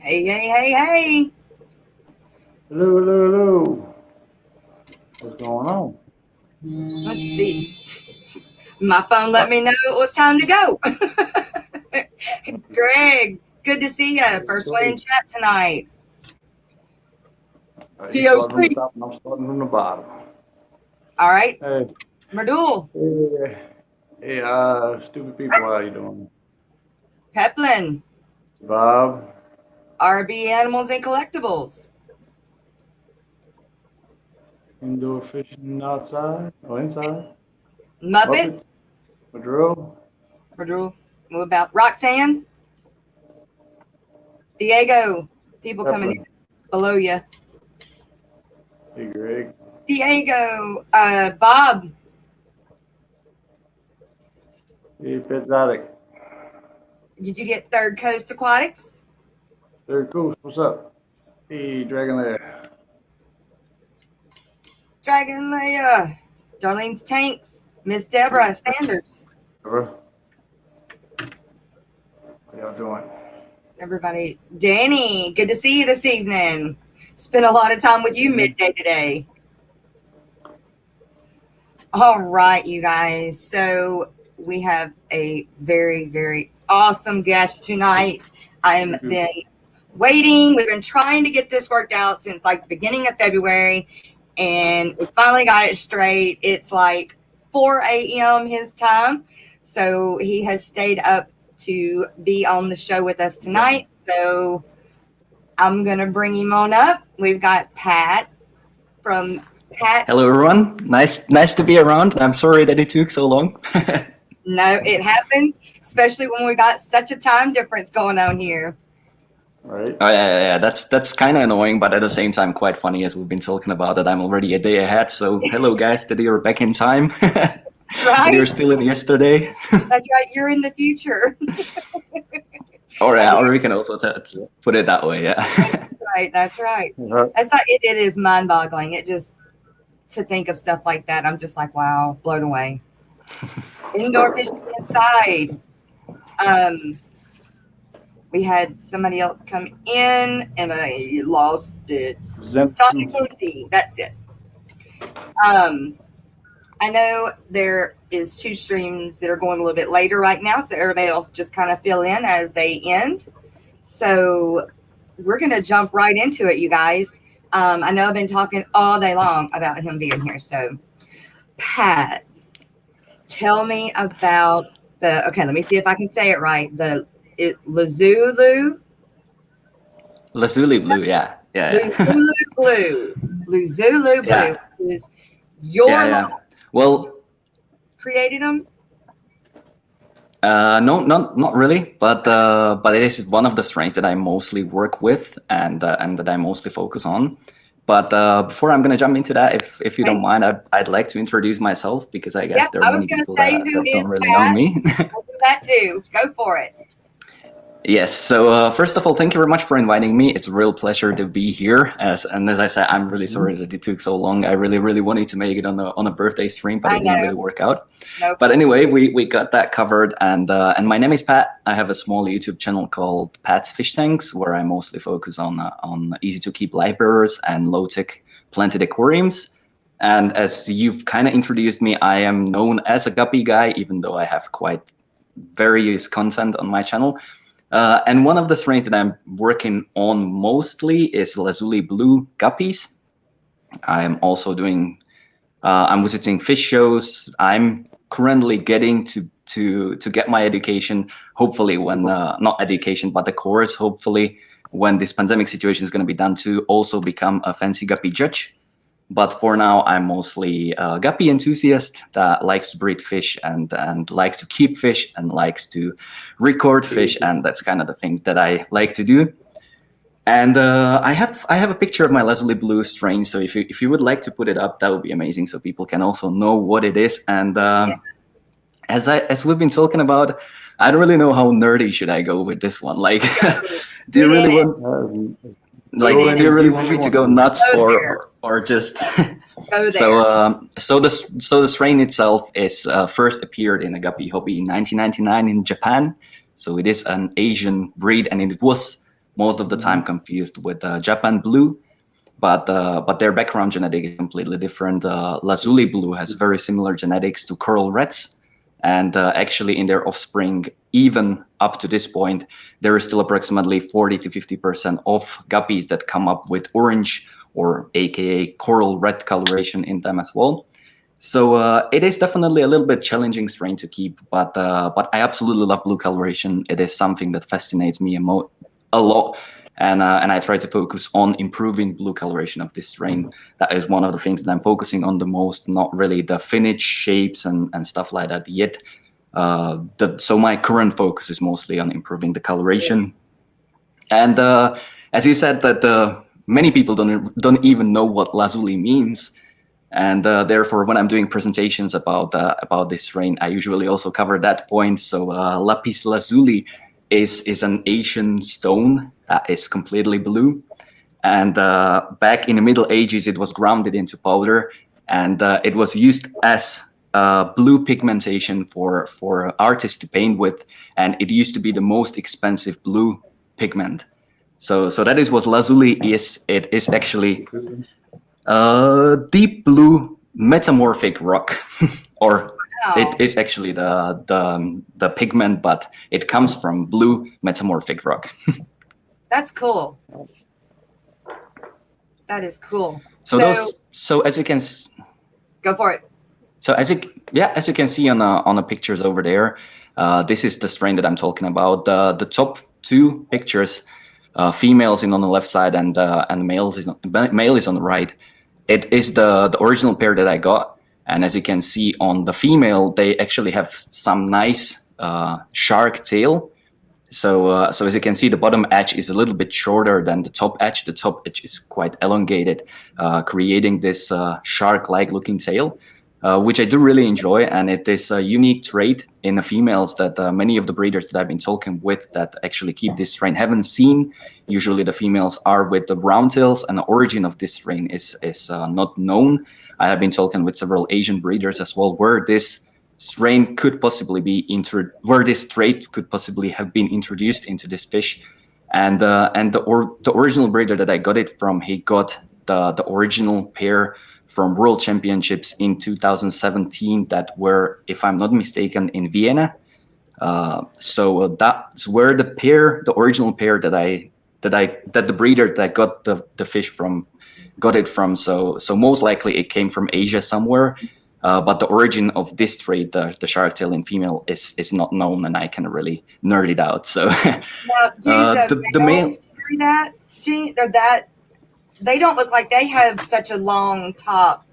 Hey, hey, hey, hey. Hello, hello, hello. What's going on? Let's see. My phone let me know it was time to go. Greg, good to see you. First one in chat tonight. You starting from the COC. top and I'm starting from the bottom. All right. Hey, Merdul, stupid people, how you doing? Peplin, Bob, RB Animals and Collectibles. indoor fishing outside or inside? Muppet, Muppets, Madro, Merdul, move about. Roxanne, Diego, people coming in Evelyn, below you. hey Greg, Diego, Bob, hey Zydeco, did you get Third Coast Aquatics? Third Coast, what's up? Hey Dragon Lair, Dragon Leia, Darlene's Tanks, Miss Deborah, Standards. Trevor, how y'all doing? Everybody, Danny, good to see you this evening. Spent a lot of time with you midday today. All right, you guys. So we have a very, very awesome guest tonight. I've been waiting. We've been trying to get this worked out since like the beginning of February, and we finally got it straight. It's like 4 a.m. his time. So he has stayed up to be on the show with us tonight. So I'm going to bring him on up. We've got Pat from Pat. Hello, everyone. Nice to be around. I'm sorry that it took so long. No, it happens, especially when we got such a time difference going on here. Right. Oh yeah. That's kind of annoying, but at the same time quite funny as we've been talking about it. I'm already a day ahead. So hello, guys, that you're back in time. Right? You're still in yesterday. That's right. You're in the future. Or we can also put it that way. Yeah. Right. That's right. Uh-huh. That's not. It is mind-boggling. It just to think of stuff like that. I'm just like, wow, blown away. Indoor fishing inside. We had somebody else come in, and I lost it. Dr. Kinsey. That's it. I know there is 2 streams that are going a little bit later right now, so everybody will just kind of fill in as they end. So we're going to jump right into it, you guys. I know I've been talking all day long about him being here. So, Pat, tell me about okay, let me see if I can say it right. Lazulu? Lazuli Blue, yeah. Lazulu Blue. Lazulu Blue. Yeah. Is your Yeah. Well, created them? No, not really, but it is one of the strains that I mostly work with and that I mostly focus on. But before I'm going to jump into that, if you don't mind, I'd like to introduce myself because I guess there are many people that don't really know me. I'll do that too. Go for it. Yes. So first of all, thank you very much for inviting me. It's a real pleasure to be here. And as I said, I'm really sorry that it took so long. I really wanted to make it on a birthday stream, but it didn't really work out. Nope. But anyway, we got that covered. And my name is Pat. I have a small YouTube channel called Pat's Fish Tanks, where I mostly focus on easy to keep live bearers and low tech planted aquariums. And as you've kind of introduced me, I am known as a guppy guy, even though I have quite various content on my channel. And one of the strains that I'm working on mostly is Lazuli Blue Guppies. I'm also doing, I'm visiting fish shows. I'm currently getting to get my education, hopefully when, not education, but the course, hopefully when this pandemic situation is going to be done, to also become a fancy guppy judge. But for now, I'm mostly a guppy enthusiast that likes to breed fish and likes to keep fish and likes to record fish, and that's kind of the things that I like to do. And I have a picture of my Lazuli Blue strain, so if you would like to put it up, that would be amazing, so people can also know what it is. And as we've been talking about, I don't really know how nerdy should I go with this one. Like, do you really want? Like, do you really want me to go nuts or just? So the strain itself is first appeared in a guppy hobby in 1999 in Japan. So it is an Asian breed, and it was most of the time confused with Japan blue, but their background genetic is completely different. Lazuli blue has very similar genetics to coral reds, and actually in their offspring, even up to this point, there is still approximately 40 to 50% of guppies that come up with orange or AKA coral red coloration in them as well. So it is definitely a little bit challenging strain to keep, but I absolutely love blue coloration. It is something that fascinates me a lot, and I try to focus on improving blue coloration of this strain. That is one of the things that I'm focusing on the most, not really the finish, shapes, and stuff like that yet. So my current focus is mostly on improving the coloration. And as you said, that many people don't even know what lazuli means. And therefore, when I'm doing presentations about this strain, I usually also cover that point. So lapis lazuli is an Asian stone that is completely blue. And back in the Middle Ages, it was grounded into powder, and it was used as blue pigmentation for artists to paint with. And it used to be the most expensive blue pigment. So that is what lazuli is. It is actually deep blue metamorphic rock, or it is actually the pigment, but it comes from blue metamorphic rock. That's cool. That is cool. So as you can go for it. So as you can see on the pictures over there, this is the strain that I'm talking about. The top two pictures, females in on the left side and male is on the right. It is the original pair that I got, and as you can see on the female, they actually have some nice shark tail. So as you can see, the bottom edge is a little bit shorter than the top edge. The top edge is quite elongated, creating this shark-like looking tail, which I do really enjoy. And it is a unique trait in the females that many of the breeders that I've been talking with that actually keep this strain haven't seen. Usually the females are with the brown tails, and the origin of this strain is not known. I have been talking with several Asian breeders as well, where this strain could possibly be where this trait could possibly have been introduced into this fish, and the original breeder that I got it from, he got the original pair from World Championships in 2017 that were, if I'm not mistaken, in Vienna. So that's where the original pair that the breeder that got the fish from got it from. So most likely it came from Asia somewhere. But the origin of this trait, the shark tail in female, is not known, and I can really nerd it out. So now, do the males carry that? They don't look like they have such a long top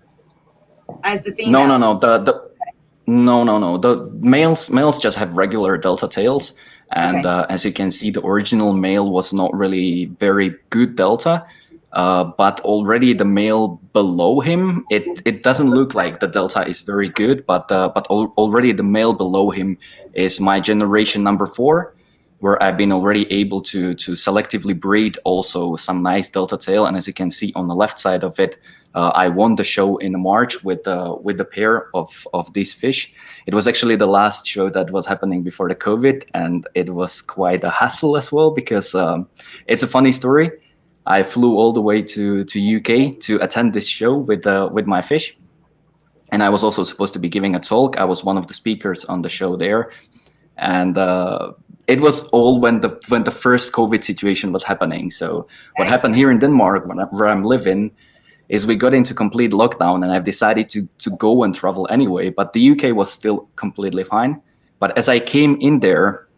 as the female. No. The males just have regular delta tails, and as you can see, the original male was not really very good delta. But already the male below him, it doesn't look like the delta is very good, but already the male below him is my generation number 4, where I've been already able to selectively breed also some nice delta tail. And as you can see on the left side of it, I won the show in March with the pair of these fish. It was actually the last show that was happening before the COVID, and it was quite a hassle as well, because it's a funny story. I flew all the way to UK to attend this show with my fish, and I was also supposed to be giving a talk. I was one of the speakers on the show there, and it was all when the first COVID situation was happening. So what happened here in Denmark, where I'm living, is we got into complete lockdown, and I've decided to go and travel anyway. But the UK was still completely fine. But as I came in there,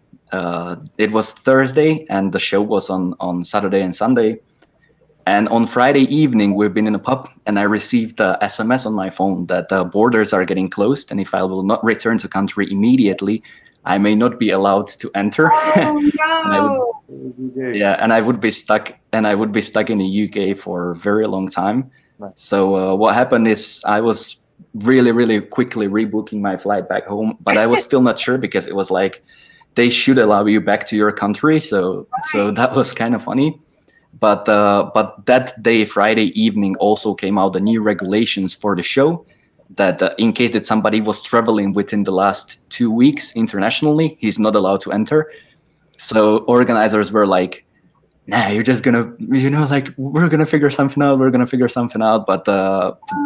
it was Thursday, and the show was on Saturday and Sunday. And on Friday evening, we've been in a pub, and I received a SMS on my phone that the borders are getting closed, and if I will not return to country immediately, I may not be allowed to enter. Oh no! And I would be stuck in the UK for a very long time. Right. So what happened is I was really, really quickly rebooking my flight back home, but I was still not sure, because it was like they should allow you back to your country. So that was kind of funny. But that day, Friday evening, also came out the new regulations for the show, that in case that somebody was traveling within the last 2 weeks internationally, he's not allowed to enter. So organizers were like, nah, you're just gonna, like, we're gonna figure something out. But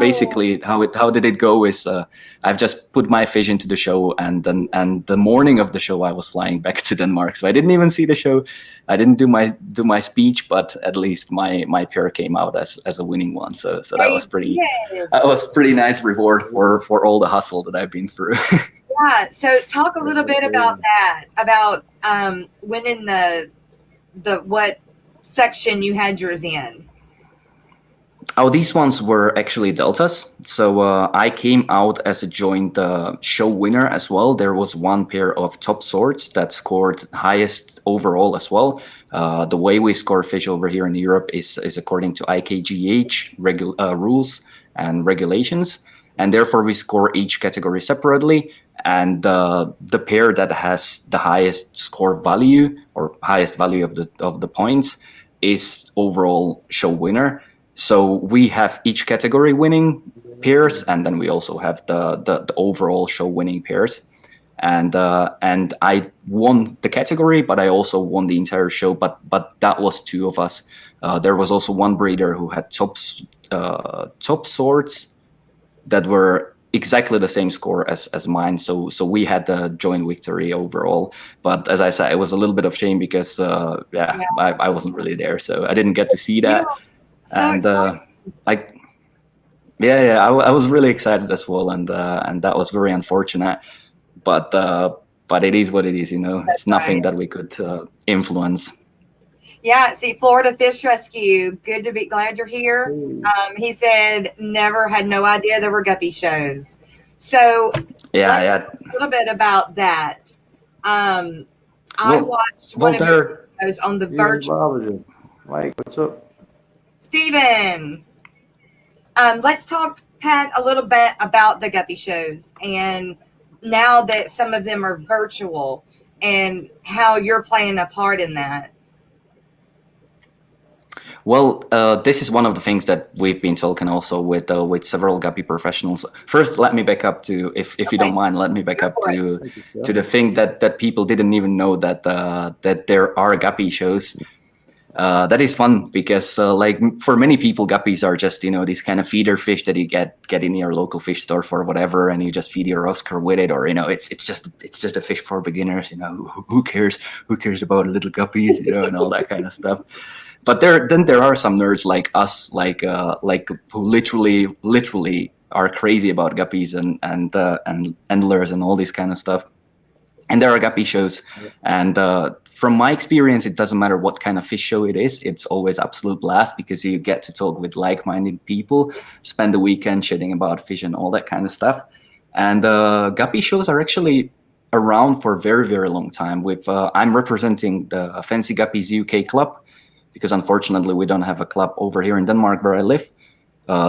basically, how did it go is I've just put my fish into the show, and the morning of the show I was flying back to Denmark, so I didn't even see the show. I didn't do my speech, but at least my pair came out as a winning one. So that was pretty nice reward for all the hustle that I've been through. Yeah. So talk a little bit about that, about winning the what section you had yours in. Oh, these ones were actually deltas. So I came out as a joint show winner as well. There was one pair of top swords that scored highest overall as well. The way we score fish over here in Europe is according to IKGH rules and regulations, and therefore we score each category separately. And the pair that has the highest score value or highest value of the points is overall show winner. So we have each category winning pairs, and then we also have the overall show winning pairs. And I won the category, but I also won the entire show. But that was two of us. There was also one breeder who had top swords that were exactly the same score as mine. So we had the joint victory overall. But as I said, it was a little bit of shame because I wasn't really there, so I didn't get to see that. Yeah. So I was really excited as well, and that was very unfortunate. But it is what it is, It's nothing that we could influence. Yeah, see, Florida Fish Rescue, glad you're here. He said had no idea there were guppy shows. So a little bit about that. I watched one of your shows on the virtual. Mike, what's up? Steven, let's talk, Pat, a little bit about the guppy shows, and now that some of them are virtual, and how you're playing a part in that. Well, this is one of the things that we've been talking also with several guppy professionals. First, let me back up to, if you don't mind, let me back up to the thing that people didn't even know that there are guppy shows. That is fun because like for many people, guppies are just these kind of feeder fish that you get in your local fish store for whatever, and you just feed your Oscar with it, or it's just a fish for beginners. Who cares about little guppies, and all that kind of stuff. But there are some nerds like us, like who literally are crazy about guppies and endlers and all this kind of stuff. And there are guppy shows, and from my experience, it doesn't matter what kind of fish show it is. It's always absolute blast because you get to talk with like-minded people, spend the weekend chatting about fish and all that kind of stuff. And guppy shows are actually around for a very, very long time. I'm representing the Fancy Guppies UK club, because unfortunately we don't have a club over here in Denmark where I live.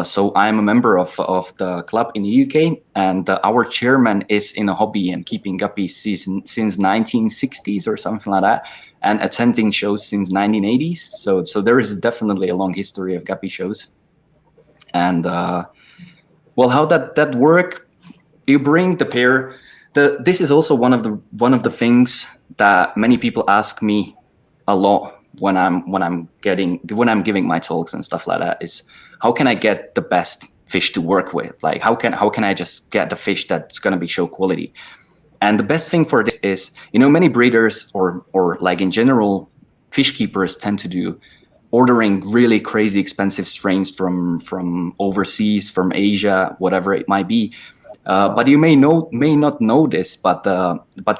So I'm a member of the club in the UK, and our chairman is in a hobby and keeping guppies since 1960s or something like that, and attending shows since 1980s. So there is definitely a long history of guppy shows. And well, how that work? You bring the pair. This is also one of the things that many people ask me a lot when I'm giving my talks and stuff like that, is how can I get the best fish to work with? Like how can I just get the fish that's going to be show quality? And the best thing for this is, many breeders or like in general, fish keepers tend to do ordering really crazy expensive strains from overseas, from Asia, whatever it might be. But you may not know this, but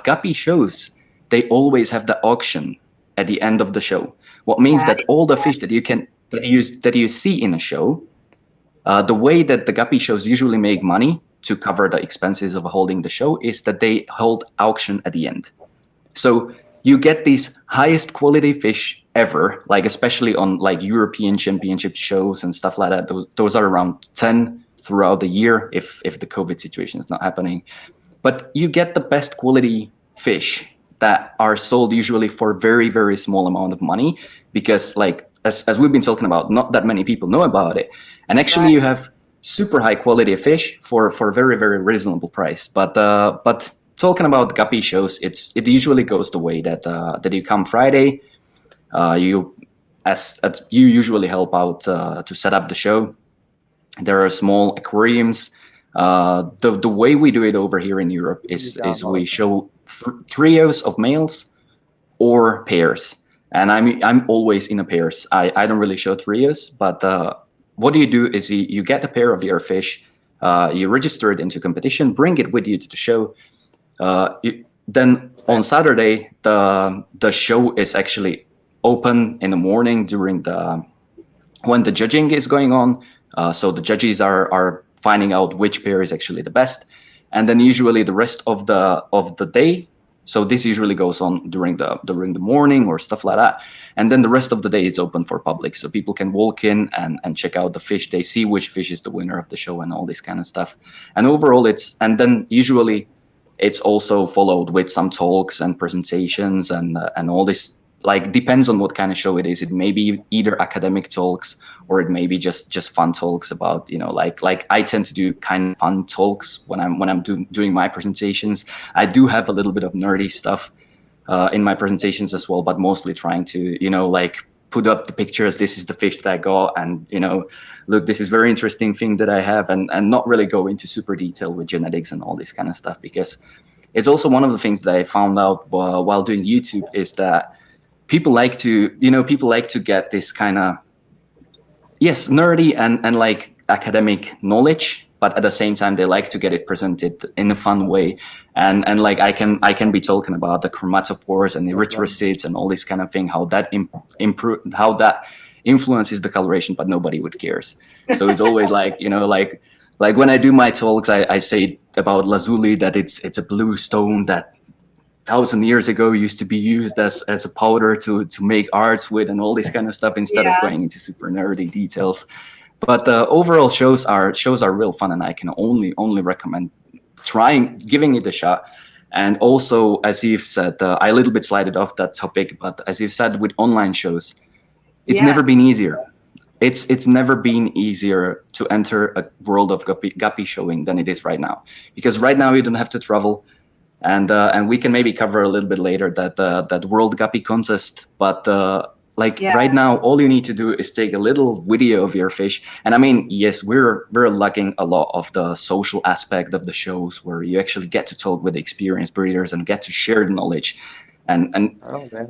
guppy shows, they always have the auction at the end of the show. What means that all the fish that you see in a show, the way that the guppy shows usually make money to cover the expenses of holding the show is that they hold auction at the end. So you get these highest quality fish ever, like especially on like European championship shows and stuff like that. Those are around 10 throughout the year if the COVID situation is not happening. But you get the best quality fish that are sold usually for very, very small amount of money, because like as we've been talking about, not that many people know about it. And actually you have super high quality fish for a very, very reasonable price. But talking about guppy shows, it usually goes the way that you come Friday, you as you usually help out to set up the show. There are small aquariums. The way we do it over here in Europe is we show trios of males or pairs, and I'm always in a pairs. I don't really show trios, but what you do is you get a pair of your fish, you register it into competition, bring it with you to the show. Then on Saturday, the show is actually open in the morning when the judging is going on. So the judges are finding out which pair is actually the best, and then usually the rest of the day. So this usually goes on during the morning or stuff like that, and then the rest of the day is open for public, so people can walk in and check out the fish. They see which fish is the winner of the show and all this kind of stuff. And overall, and then usually it's also followed with some talks and presentations and all this. Like, depends on what kind of show it is. It may be either academic talks or it may be just fun talks about, like I tend to do kind of fun talks when I'm doing my presentations. I do have a little bit of nerdy stuff in my presentations as well, but mostly trying to, like, put up the pictures. This is the fish that I got, and look, this is very interesting thing that I have, and not really go into super detail with genetics and all this kind of stuff, because it's also one of the things that I found out while doing YouTube is that people like to get this kind of, yes, nerdy and like academic knowledge, but at the same time they like to get it presented in a fun way. And like I can be talking about the chromatophores and erythrocytes and all this kind of thing, how that how that influences the coloration, but nobody would cares. So it's always like, like when I do my talks, I say about lazuli that it's a blue stone that 1,000 years ago used to be used as a powder to make arts with, and all this kind of stuff, instead of going into super nerdy details. But overall, shows are real fun, and I can only recommend giving it a shot. And also, as you've said, I a little bit slided off that topic, but as you've said, with online shows, it's never been easier. It's never been easier to enter a World of Guppy showing than it is right now, because right now you don't have to travel. And we can maybe cover a little bit later that World Guppy contest. But right now, all you need to do is take a little video of your fish. And I mean, yes, we're lacking a lot of the social aspect of the shows, where you actually get to talk with experienced breeders and get to share the knowledge. And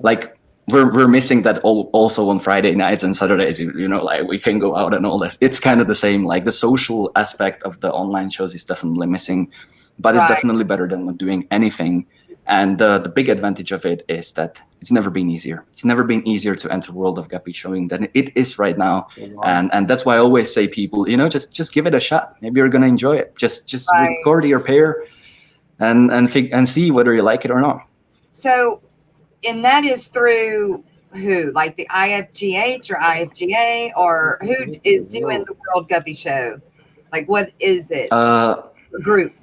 like we're missing that also on Friday nights and Saturdays. Like we can go out and all this. It's kind of the same. Like the social aspect of the online shows is definitely missing. But it's definitely better than not doing anything. And the big advantage of it is that it's never been easier. It's never been easier to enter World of Guppy showing than it is right now. And that's why I always say people, just give it a shot. Maybe you're gonna enjoy it. Just record your pair and see whether you like it or not. So, and that is through who? Like the IFGH or IFGA, or who is doing the World Guppy show? Like, what is it? Group.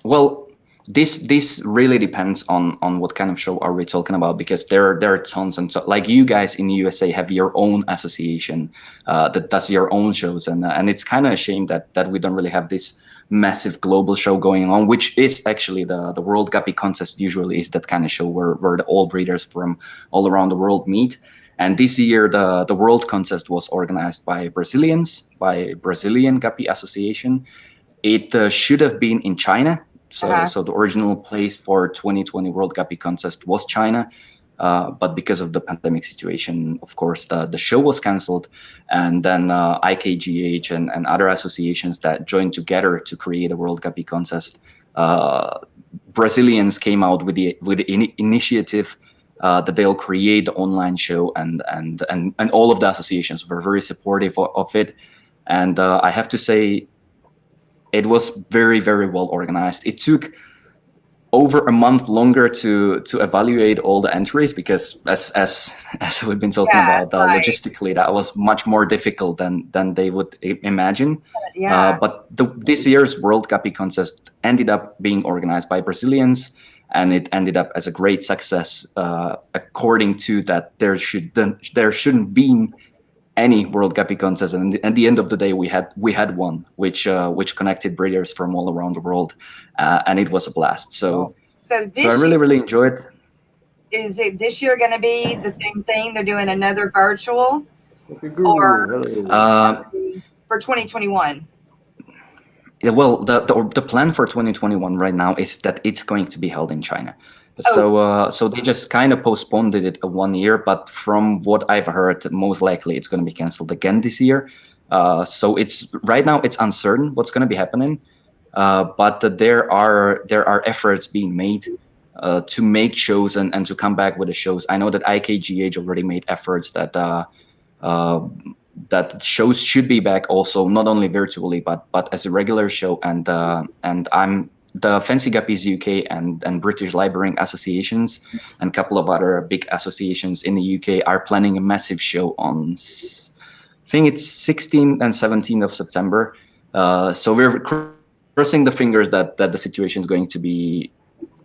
Well, this really depends on what kind of show are we talking about, because there are tons, and so, like you guys in the USA have your own association that does your own shows, and it's kind of a shame that we don't really have this massive global show going on, which is actually the World Guppy contest. Usually is that kind of show where all breeders from all around the world meet. And this year the World contest was organized by Brazilian Guppy Association. It should have been in China. So the original place for 2020 World Guppy contest was China, but because of the pandemic situation, of course, the show was canceled. And then IKGH and other associations that joined together to create a World Guppy contest. Brazilians came out with the initiative that they'll create the online show, and all of the associations were very supportive of it. And I have to say, it was very, very well organized. It took over a month longer to evaluate all the entries, because as we've been talking about, logistically that was much more difficult than they would imagine. But this year's World Guppy contest ended up being organized by Brazilians, and it ended up as a great success. According to that, there shouldn't be any World Guppy contest, and at the end of the day, we had one, which connected breeders from all around the world, and it was a blast. So I really enjoyed. is it this year going to be the same thing? They're doing another virtual Guppy Guru, or hello. for 2021? Yeah, well, the plan for 2021 right now is that it's going to be held in China. Oh. So they just kind of postponed it 1 year, but from what I've heard, most likely it's going to be canceled again this year. So it's right now it's uncertain what's going to be happening, but there are efforts being made to make shows and to come back with the shows. I know that IKGH already made efforts that that shows should be back also, not only virtually but as a regular show. And I'm the Fancy Guppies UK and British Library Associations and a couple of other big associations in the UK are planning a massive show on, I think it's 16th and 17th of September. So we're crossing the fingers that the situation is going to be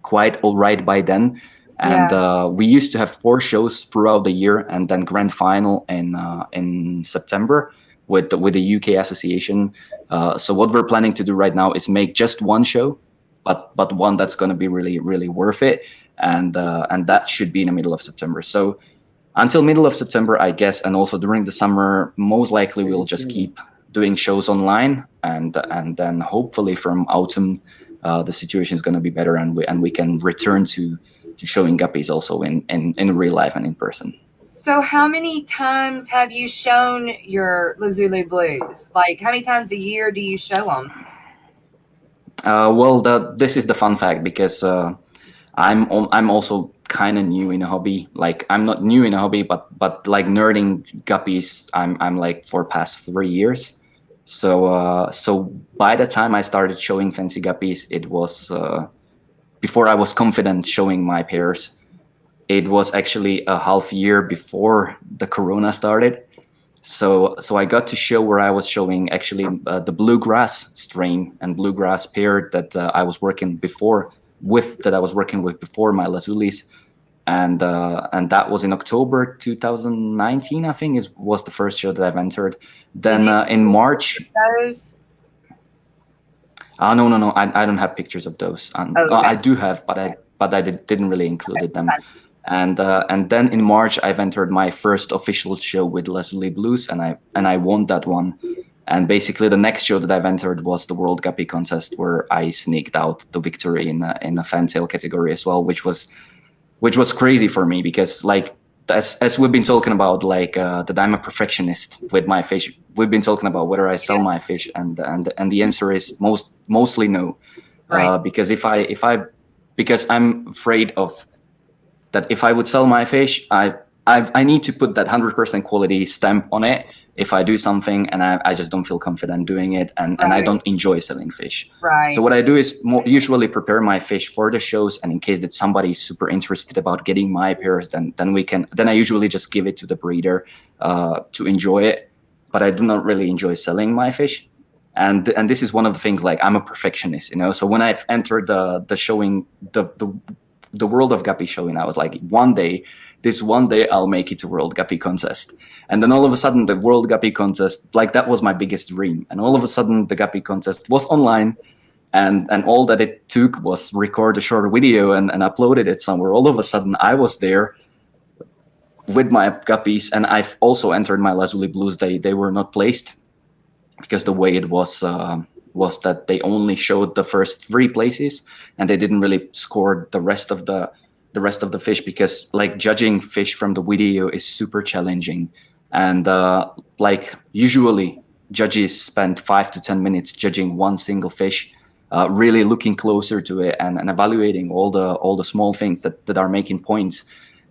quite all right by then. And we used to have 4 shows throughout the year, and then grand final in September with the UK association. So what we're planning to do right now is make just one show, but one that's going to be really, really worth it, and that should be in the middle of September. So until middle of September, I guess, and also during the summer, most likely we'll just keep doing shows online, and then hopefully from autumn the situation is going to be better, and we can return to showing guppies also in real life and in person. So how many times have you shown your Lazuli Blues? Like, how many times a year do you show them? Well, this is the fun fact, because I'm also kind of new in a hobby. Like, I'm not new in a hobby, but like nerding guppies, I'm like for past 3 years. So by the time I started showing fancy guppies, it was before I was confident showing my pairs. It was actually a half year before the Corona started. So I got to show where I was showing actually the bluegrass strain and bluegrass pair that I was working with before my Lazulis, and that was in October 2019, I think was the first show that I've entered. Then in March. Those? No, I don't have pictures of those. Okay. I do have, but I didn't really include them. And then in March I've entered my first official show with Lazuli Blues, and I won that one. And basically the next show that I've entered was the World Guppy Contest, where I sneaked out the victory in the fantail category as well, which was crazy for me, because like as we've been talking about, like that I'm a perfectionist with my fish. We've been talking about whether I sell my fish, and the answer is mostly no. Right. Because I'm afraid of that if I would sell my fish, I need to put that 100% quality stamp on it if I do something, and I just don't feel confident doing it, and I don't enjoy selling fish. Right. So what I do is usually prepare my fish for the shows, and in case that somebody is super interested about getting my pairs, then I usually just give it to the breeder to enjoy it, but I do not really enjoy selling my fish. And this is one of the things, like, I'm a perfectionist, you know. So when I've entered the showing, the World of Guppy showing, I was like, one day I'll make it to World Guppy Contest. And then all of a sudden the World Guppy Contest, like, that was my biggest dream. And all of a sudden the Guppy Contest was online, and all that it took was record a short video and uploaded it somewhere. All of a sudden I was there with my guppies, and I've also entered my Lazuli Blues. They were not placed, because the way it was that they only showed the first 3 places, and they didn't really score the rest of the fish, because like judging fish from the video is super challenging, and like usually judges spend 5 to 10 minutes judging one single fish, really looking closer to it and evaluating all the small things that are making points.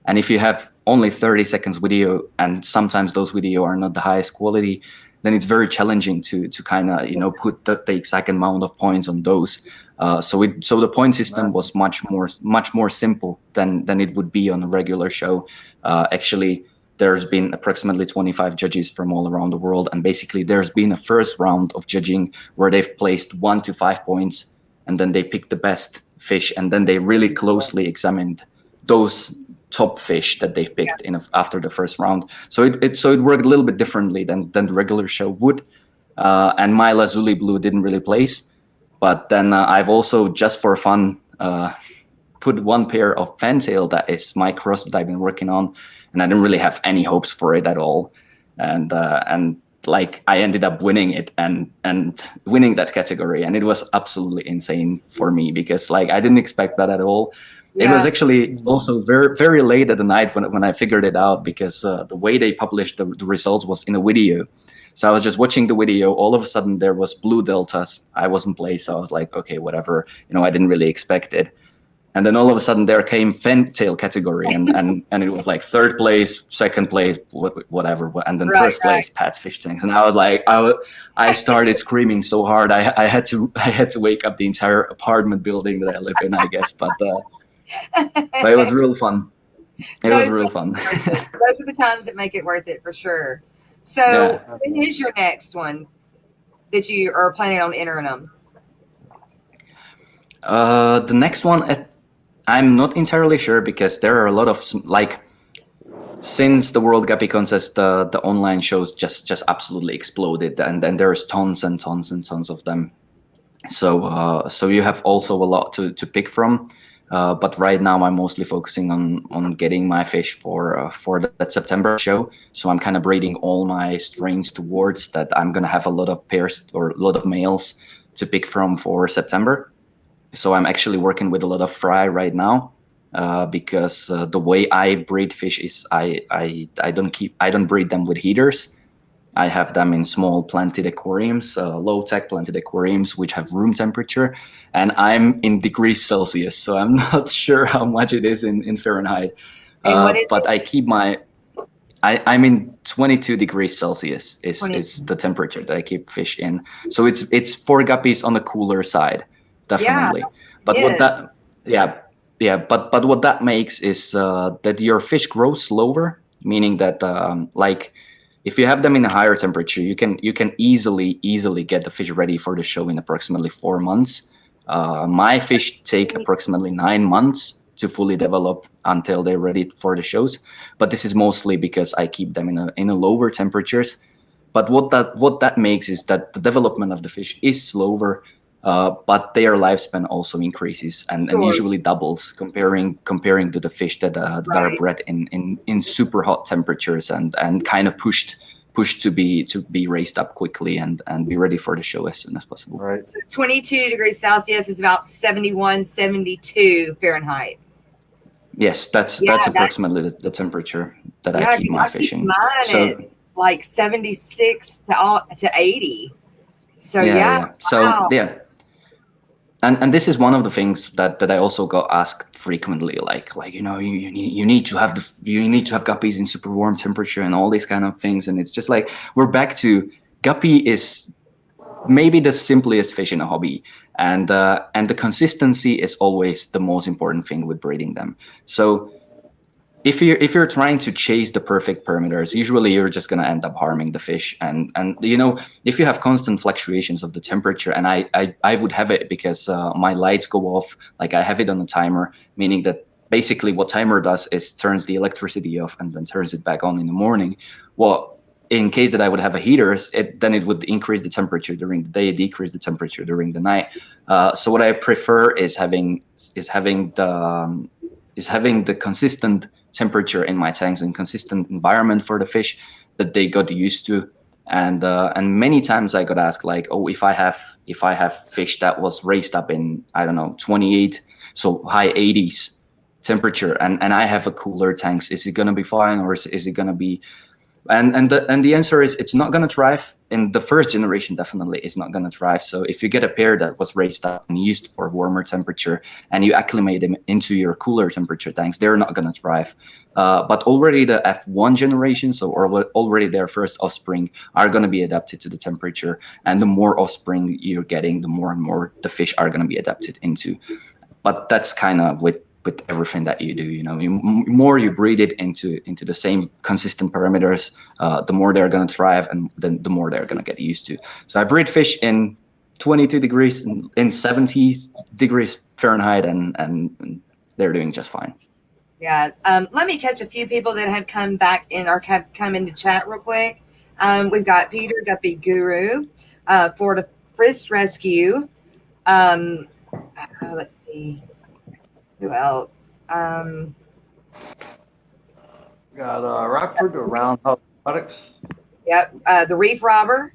And if you have only 30 seconds video, and sometimes those video are not the highest quality, then it's very challenging to kind of, you know, put the exact amount of points on those. So the point system was much more simple than it would be on a regular show. Actually, there's been approximately 25 judges from all around the world, and basically there's been a first round of judging where they've placed 1 to 5 points, and then they picked the best fish, and then they really closely examined those top fish that they've picked after the first round. So it worked a little bit differently than the regular show would. And my Lazuli Blue didn't really place. But then I've also, just for fun, put one pair of fantail, that is my cross that I've been working on, and I didn't really have any hopes for it at all. And like I ended up winning it and winning that category, and it was absolutely insane for me because like I didn't expect that at all. Yeah. It was actually also very, very late at the night when I figured it out, because the way they published the results was in a video. So I was just watching the video. All of a sudden there was blue deltas. I wasn't placed, so I was like, okay, whatever. You know, I didn't really expect it. And then all of a sudden there came fantail category, and it was like third place, second place, whatever, and then first place, Pat's fish tanks. And I was like, I started screaming so hard, I had to wake up the entire apartment building that I live in, I guess. But it was real fun. It was real fun. Those are the times that make it worth it for sure. So when is your next one that you are planning on entering them? The next one, I'm not entirely sure, because there are a lot of, like, since the World Guppy Contest, the online shows just absolutely exploded, and then there's tons and tons and tons of them. So you have also a lot to pick from. But right now I'm mostly focusing on getting my fish for that September show. So I'm kind of breeding all my strains towards that. I'm gonna have a lot of pairs or a lot of males to pick from for September. So I'm actually working with a lot of fry right now, because the way I breed fish is I don't breed them with heaters. I have them in small planted aquariums, low-tech planted aquariums, which have room temperature, and I'm in degrees Celsius, so I'm not sure how much it is in Fahrenheit. But I keep I'm in 22 degrees Celsius is the temperature that I keep fish in. So it's for guppies on the cooler side, definitely. Yeah. But what that but what that makes is that your fish grow slower, meaning that like, if you have them in a higher temperature, you can easily get the fish ready for the show in approximately 4 months. My fish take approximately 9 months to fully develop until they're ready for the shows. But this is mostly because I keep them in a lower temperatures. But what that makes is that the development of the fish is slower, but their lifespan also increases and usually doubles comparing to the fish that are bred in super hot temperatures and kind of pushed to be raised up quickly and be ready for the show as soon as possible. Right. So 22 degrees Celsius is about 71, 72 Fahrenheit. Yes, that's approximately the temperature that I keep my fish in. Mine at like 76 to 80. So So And this is one of the things that I also got asked frequently, like you know, you need to have guppies in super warm temperature and all these kind of things, and it's just like we're back to guppy is maybe the simplest fish in a hobby, and the consistency is always the most important thing with breeding them. So if you're trying to chase the perfect parameters, usually you're just gonna end up harming the fish. And you know, if you have constant fluctuations of the temperature, and I would have it because my lights go off, like I have it on a timer, meaning that basically what timer does is turns the electricity off and then turns it back on in the morning. Well, in case that I would have a heater, then it would increase the temperature during the day, decrease the temperature during the night. So what I prefer is having the consistent temperature in my tanks and consistent environment for the fish that they got used to. And many times I got asked, like, oh, if I have fish that was raised up in, I don't know, 28, so high 80s temperature, and I have a cooler tanks, is it gonna be fine, or is it gonna be? And the answer is it's not going to thrive. In the first generation, definitely is not going to thrive. So if you get a pair that was raised up and used for warmer temperature and you acclimate them into your cooler temperature tanks, they're not going to thrive. But already the F1 generation, so already their first offspring, are going to be adapted to the temperature. And the more offspring you're getting, the more and more the fish are going to be adapted into. But that's kind of with everything that you do, you know, more you breed it into the same consistent parameters, the more they're going to thrive, and then the more they're going to get used to. So I breed fish in 22 degrees, in 70 degrees Fahrenheit, and they're doing just fine. Yeah. Let me catch a few people that have come back in or have come into chat real quick. We've got Peter Guppy Guru, Florida Frisk Rescue. Let's see. Who else? Got Rockford, the Roundhouse Products. Yep. The Reef Robber.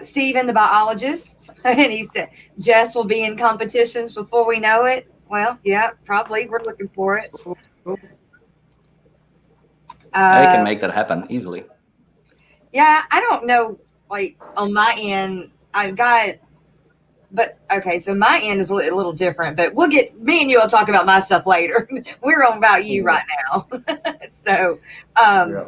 Steven, the biologist. And he said, Jess will be in competitions before we know it. Well, yeah, probably. We're looking for it. I can make that happen easily. Yeah, I don't know. Like on my end, I've got, but okay, so my end is a little different. But we'll get me and you will talk about my stuff later. We're on about you right now. So, Yeah.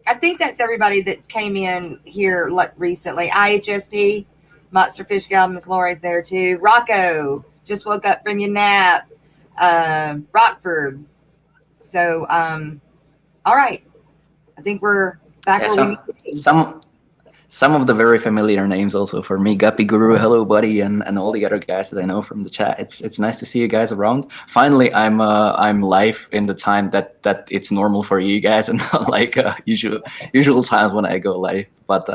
I think that's everybody that came in here like recently. IHSP, Monster Fish Gal, Miss Lori's there too. Rocco just woke up from your nap. Rockford. So, all right. I think we're back where we need to be. Some of the very familiar names also for me, Guppy, Guru, Hello Buddy, and all the other guys that I know from the chat. It's nice to see you guys around. Finally, I'm live in the time that it's normal for you guys, and not like usual times when I go live. But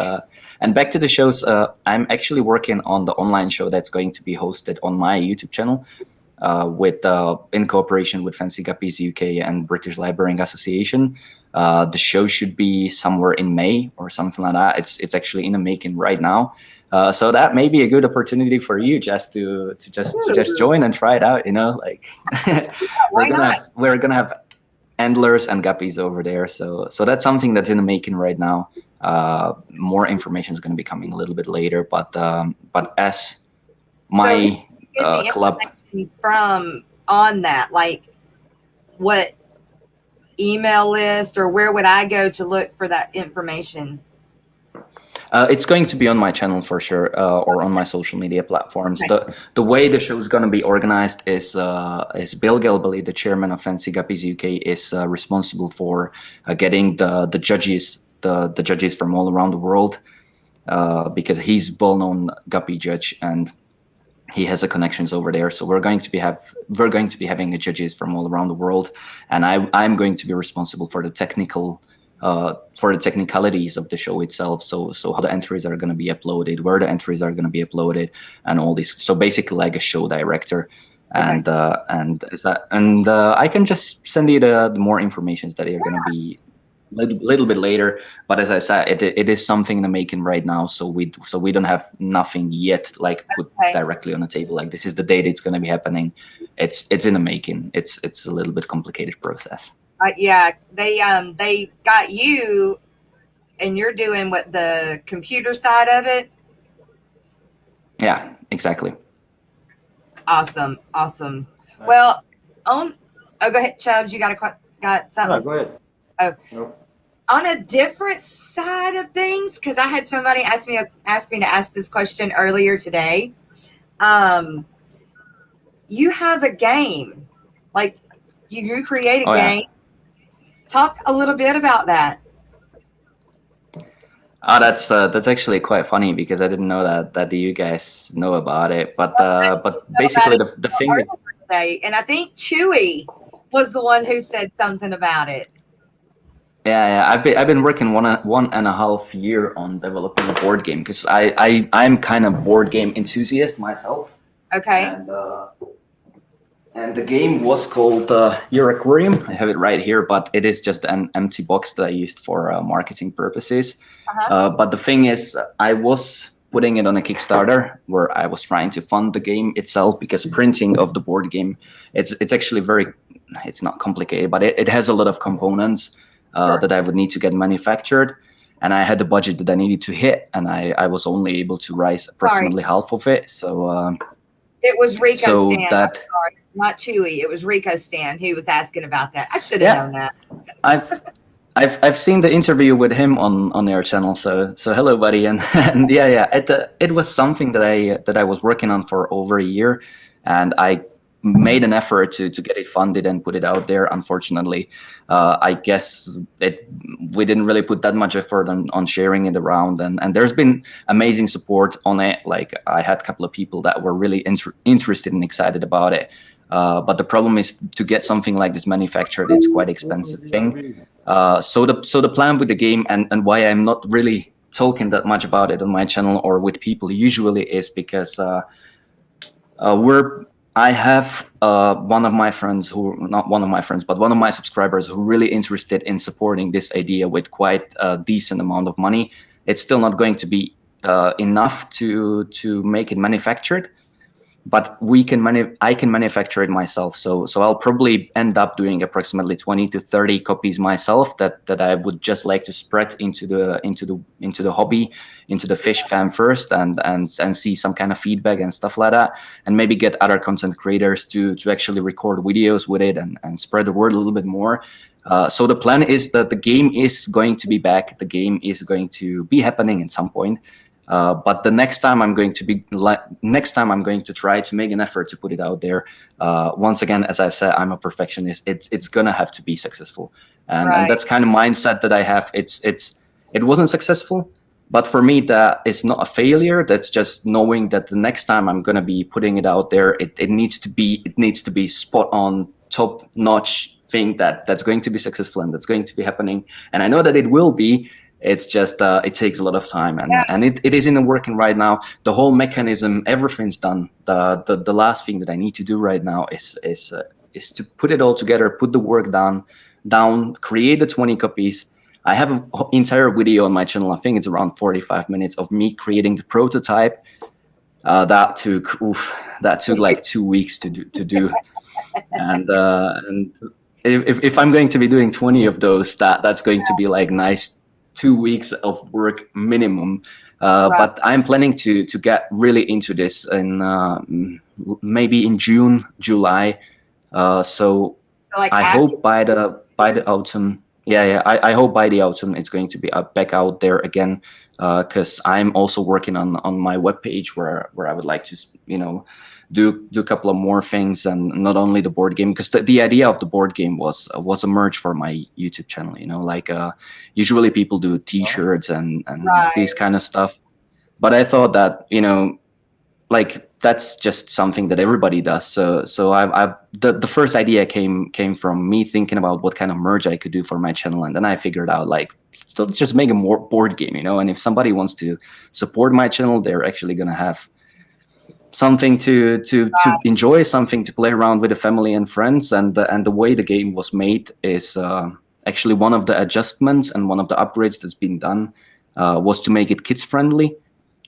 and back to the shows, I'm actually working on the online show that's going to be hosted on my YouTube channel, with in cooperation with Fancy Guppies UK and British Librarian Association. The show should be somewhere in May or something like that. It's actually in the making right now. So that may be a good opportunity for you just to just join and try it out. You know, like we're gonna have Endlers and Guppies over there. So that's something that's in the making right now. More information is going to be coming a little bit later. But as my club from on that, like what email list or where would I go to look for that information? It's going to be on my channel for sure, or on my social media platforms. Okay. The way the show is going to be organized is Bill Gelbally, the chairman of Fancy Guppies UK, is responsible for getting the judges, the judges from all around the world, because he's well-known guppy judge and he has the connections over there. So we're going to be having the judges from all around the world, and I'm going to be responsible for the technicalities of the show itself. So how the entries are going to be uploaded, where the entries are going to be uploaded, and all this. So basically, like a show director. And I can just send you the more information that are going to be little bit later. But as I said, it is something in the making right now. So we don't have nothing yet like put directly on the table. Like this is the date it's going to be happening. It's in the making. It's a little bit complicated process. Yeah, they got you, and you're doing what, the computer side of it. Yeah, exactly. Awesome. Well, go ahead, Chubz. You got something? No, go ahead. Oh, nope. On a different side of things, because I had somebody ask me to ask this question earlier today. You have a game, like you create a game. Yeah. Talk a little bit about that. Oh, that's actually quite funny because I didn't know that you guys know about it. But basically the thing is, and I think Chewy was the one who said something about it. Yeah, I've been working 1.5 years on developing a board game because I'm kind of board game enthusiast myself. Okay. And the game was called Your Aquarium. I have it right here, but it is just an empty box that I used for marketing purposes. But the thing is, I was putting it on a Kickstarter where I was trying to fund the game itself, because printing of the board game, it's actually it's not complicated, but it has a lot of components. Sure. That I would need to get manufactured, and I had the budget that I needed to hit, and I was only able to raise approximately half of it. So it was Rico Stan, not Chewy. It was Rico Stan who was asking about that. I should have known that. I've seen the interview with him on their channel. So hello, buddy, and yeah. It was something that I was working on for over a year, and I made an effort to get it funded and put it out there. Unfortunately, I guess we didn't really put that much effort on sharing it around, and there's been amazing support on it. Like I had a couple of people that were really interested and excited about it, but the problem is to get something like this manufactured, it's quite expensive thing. So the plan with the game, and why I'm not really talking that much about it on my channel or with people usually, is because we're I have one of my friends not one of my friends, but one of my subscribers who really interested in supporting this idea with quite a decent amount of money. It's still not going to be enough to make it manufactured, but I can manufacture it myself. So I'll probably end up doing approximately 20 to 30 copies myself that I would just like to spread into the hobby, into the fish fan first, and see some kind of feedback and stuff like that, and maybe get other content creators to actually record videos with it and spread the word a little bit more. So the plan is that the game is going to be back. The game is going to be happening at some point. But the next time I'm going to try to make an effort to put it out there. Once again, as I've said, I'm a perfectionist. It's gonna have to be successful, and that's kind of mindset that I have. It wasn't successful, but for me that is not a failure. That's just knowing that the next time I'm gonna be putting it out there, it needs to be spot on, top notch thing that's going to be successful and that's going to be happening. And I know that it will be. It's just it takes a lot of time, and it is in the working right now. The whole mechanism, everything's done. The last thing that I need to do right now is to put it all together, put the work down, create the 20 copies. I have an entire video on my channel. I think it's around 45 minutes of me creating the prototype. That took like 2 weeks to do, and if I'm going to be doing 20 of those, that's going to be like nice 2 weeks of work minimum. But I'm planning to get really into this in maybe in June, July. So Like I hope by the autumn. I hope by the autumn it's going to be back out there again. Because I'm also working on my webpage where I would like to do a couple of more things, and not only the board game, because the idea of the board game was a merge for my YouTube channel. Like usually people do T-shirts and this kind of stuff, but I thought that like that's just something that everybody does. So the first idea came from me thinking about what kind of merge I could do for my channel, and then I figured out like, so let's just make a more board game, and if somebody wants to support my channel, they're actually gonna have something to enjoy, something to play around with the family and friends. And the way the game was made is actually one of the adjustments and one of the upgrades that's been done was to make it kids friendly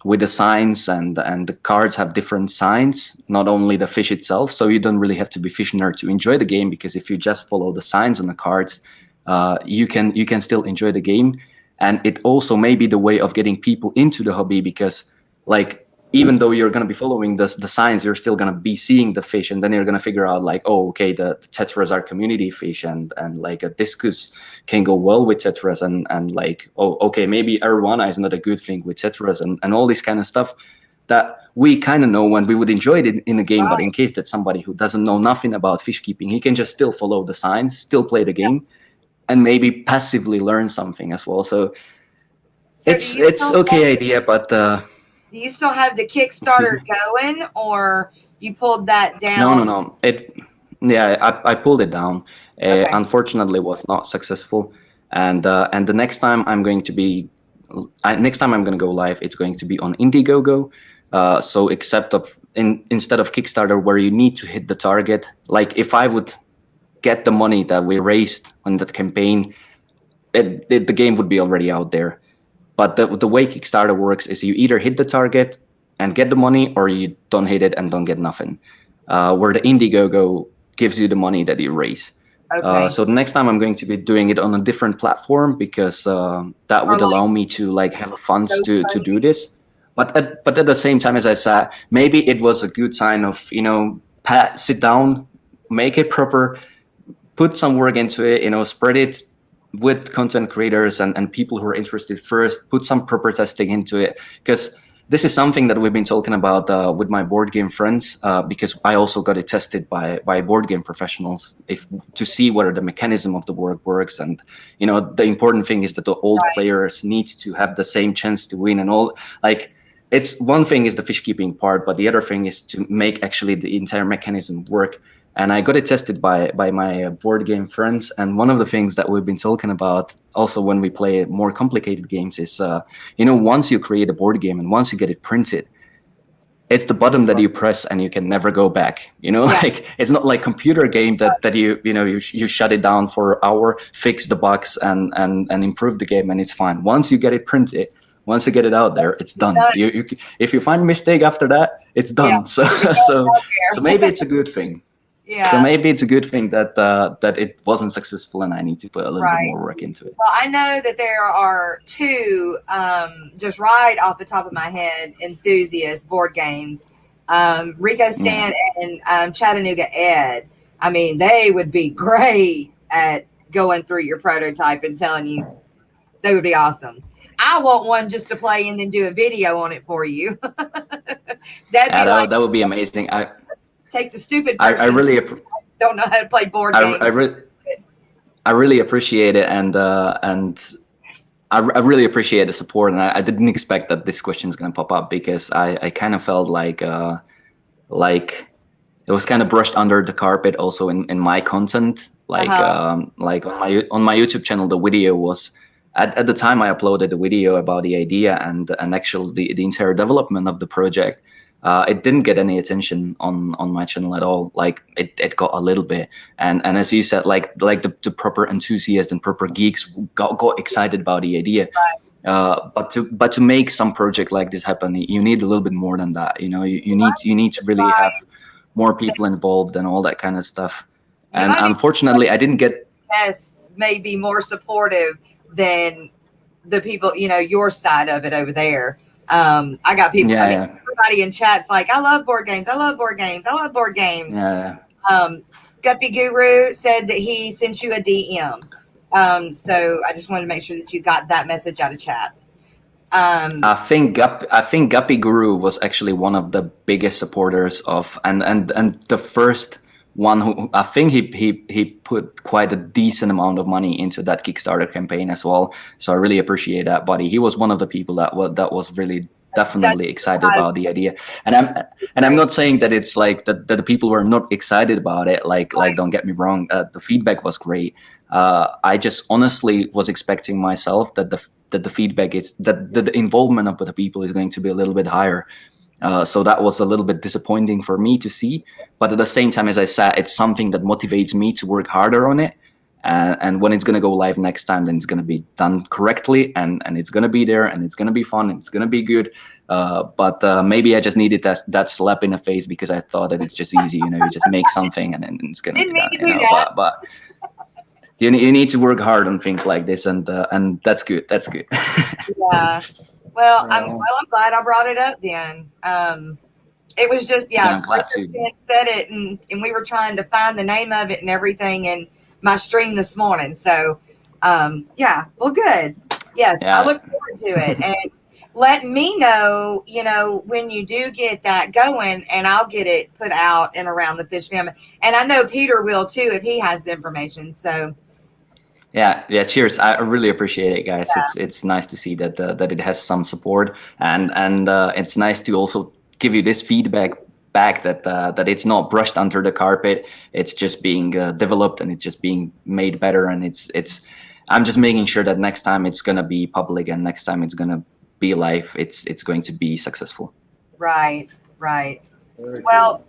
with the signs, and the cards have different signs, not only the fish itself. So you don't really have to be fish nerd to enjoy the game, because if you just follow the signs on the cards, you can still enjoy the game. And it also may be the way of getting people into the hobby, because like, even though you're going to be following the signs, you're still going to be seeing the fish, and then you're going to figure out like, oh, okay, the tetras are community fish, and like a discus can go well with tetras, and like, oh, okay, maybe arowana is not a good thing with tetras, and all this kind of stuff that we kind of know when we would enjoy it in the game. But in case that somebody who doesn't know nothing about fish keeping, he can just still follow the signs, still play the game, and maybe passively learn something as well. So it's okay idea, but do you still have the Kickstarter going, or you pulled that down? No. I pulled it down. Okay. Unfortunately, it was not successful. And the next time I'm going to go live, it's going to be on Indiegogo. So instead of Kickstarter, where you need to hit the target, like if I would get the money that we raised on that campaign, the game would be already out there. But the way Kickstarter works is you either hit the target and get the money, or you don't hit it and don't get nothing. Where the Indiegogo gives you the money that you raise. Okay. So the next time I'm going to be doing it on a different platform, because that would allow me to like have funds to do this. But at the same time, as I said, maybe it was a good sign of, Pat, sit down, make it proper, put some work into it, spread it with content creators and people who are interested first, put some proper testing into it, because this is something that we've been talking about with my board game friends, because I also got it tested by board game professionals to see whether the mechanism of the board works. And the important thing is that the old players need to have the same chance to win, and all. Like, it's one thing is the fish keeping part, but the other thing is to make actually the entire mechanism work. And I got it tested by my board game friends. And one of the things that we've been talking about also when we play more complicated games is, once you create a board game and once you get it printed, it's the button that you press and you can never go back. You know, Yeah. like it's not like computer game that you shut it down for an hour, fix the bugs and improve the game, and it's fine. Once you get it printed, once you get it out there, it's done. You if you find a mistake after that, it's done. Yeah. So maybe it's a good thing. Yeah. So maybe it's a good thing that that it wasn't successful, and I need to put a little bit more work into it. Well, I know that there are two, just right off the top of my head, enthusiast board games. Rico Stan and Chattanooga Ed. I mean, they would be great at going through your prototype and telling you. They would be awesome. I want one just to play and then do a video on it for you. That would be amazing. Take the stupid person. I really don't know how to play board games. I really appreciate it, and I really appreciate the support, and I didn't expect that this question is going to pop up, because I kind of felt like it was kind of brushed under the carpet also in my content, like on my YouTube channel. The video was at the time I uploaded a video about the idea and actually the entire development of the project. It didn't get any attention on my channel at all. Like it got a little bit, and as you said, like the proper enthusiasts and proper geeks got excited about the idea. But to make some project like this happen, you need a little bit more than that. You know, you need to really have more people involved and all that kind of stuff. And unfortunately, I didn't get. Yes, maybe more supportive than the people, your side of it over there. I got people. Everybody in chat's like, I love board games. I love board games. I love board games. Yeah. Guppy Guru said that he sent you a DM. So I just wanted to make sure that you got that message out of chat. I think Guppy Guru was actually one of the biggest supporters of, and the first one who I think he put quite a decent amount of money into that Kickstarter campaign as well. So I really appreciate that, buddy. He was one of the people that was really definitely excited about the idea. And I'm not saying that it's like that the people were not excited about it. Like don't get me wrong, the feedback was great. I just honestly was expecting myself that the feedback is that the involvement of the people is going to be a little bit higher. So that was a little bit disappointing for me to see. But at the same time, as I said, it's something that motivates me to work harder on it. And when it's going to go live next time, then it's going to be done correctly, and it's going to be there, and it's going to be fun, and it's going to be good. But maybe I just needed that slap in the face, because I thought that it's just easy, you just make something and then it's going to be done. But you need to work hard on things like this, and that's good. That's good. Yeah. Well, I'm glad I brought it up then. It was just, I'm glad to. Said it, and we were trying to find the name of it and everything in my stream this morning. So, well, good. Yes, I look forward to it. And let me know, when you do get that going, and I'll get it put out and around the fish family. And I know Peter will too, if he has the information. So. Yeah. Cheers. I really appreciate it, guys. Yeah. It's nice to see that it has some support, and it's nice to also give you this feedback back that it's not brushed under the carpet. It's just being developed, and it's just being made better. And it's I'm just making sure that next time it's gonna be public, and next time it's gonna be live. It's going to be successful. Right. Well,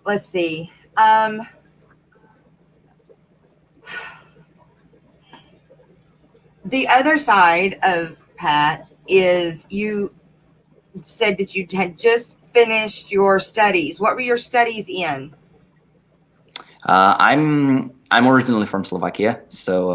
let's see. The other side of Pat is you said that you had just finished your studies. What were your studies in? I'm originally from Slovakia, so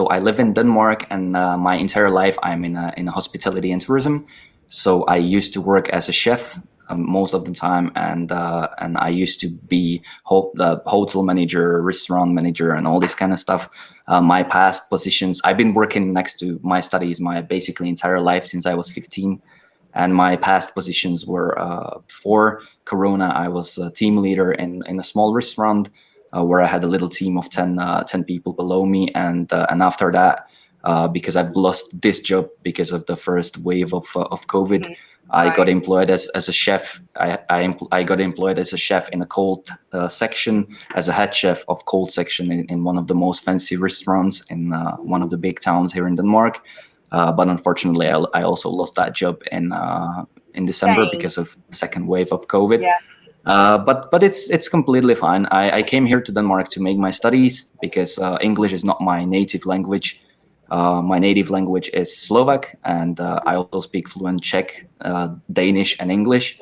I live in Denmark, and my entire life I'm in hospitality and tourism. So I used to work as a chef most of the time, and I used to be the hotel manager, restaurant manager, and all this kind of stuff. My past positions, I've been working next to my studies my basically entire life since I was 15, and my past positions were before Corona. I was a team leader in a small restaurant where I had a little team of 10 people below me, and after that, because I've lost this job because of the first wave of COVID. Mm-hmm. I got employed as a chef. I got employed as a chef in a cold section, as a head chef of cold section in one of the most fancy restaurants in one of the big towns here in Denmark. But unfortunately, I also lost that job in in December Same. because of the second wave of COVID. Yeah. But it's completely fine. I came here to Denmark to make my studies because English is not my native language. My native language is Slovak, and I also speak fluent Czech, Danish, and English.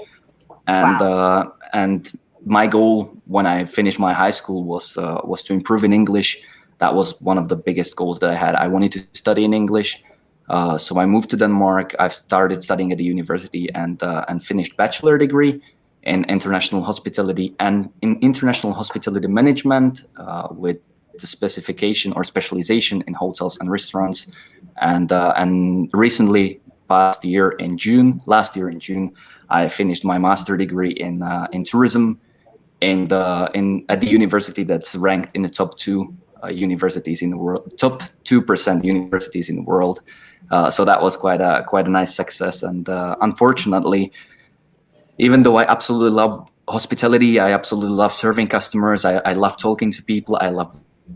And my goal when I finished my high school was to improve in English. That was one of the biggest goals that I had. I wanted to study in English, so I moved to Denmark. I've started studying at the university and finished bachelor degree in international hospitality and in international hospitality management with the specification or specialization in hotels and restaurants. And recently, last year in June, I finished my master degree in tourism at the university that's ranked in the top 2 universities in the world, top 2% universities in the world. So that was quite a nice success. And unfortunately, even though I absolutely love hospitality, I absolutely love serving customers, I love talking to people, I love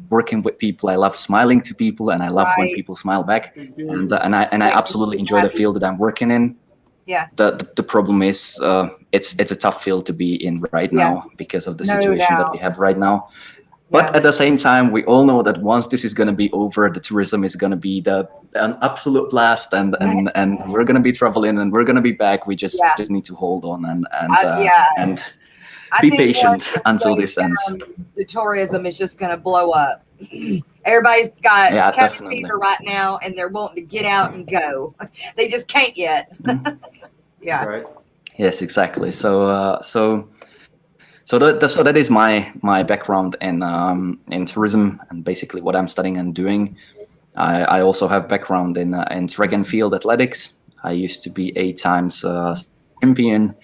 working with people, I love smiling to people, and I love when people smile back. And I absolutely enjoy the field that I'm working in. Yeah. The problem is it's a tough field to be in right now because of the situation that we have right now. But at the same time, we all know that once this is going to be over, the tourism is going to be an absolute blast, and we're going to be traveling and we're going to be back. We just need to hold on and be patient until this ends. The tourism is just going to blow up. Everybody's got cabin fever right now, and they're wanting to get out and go. They just can't yet. Yeah. Right. Yes, exactly. So that is my background in tourism and basically what I'm studying and doing. I also have background in track and field athletics. I used to be 8 times champion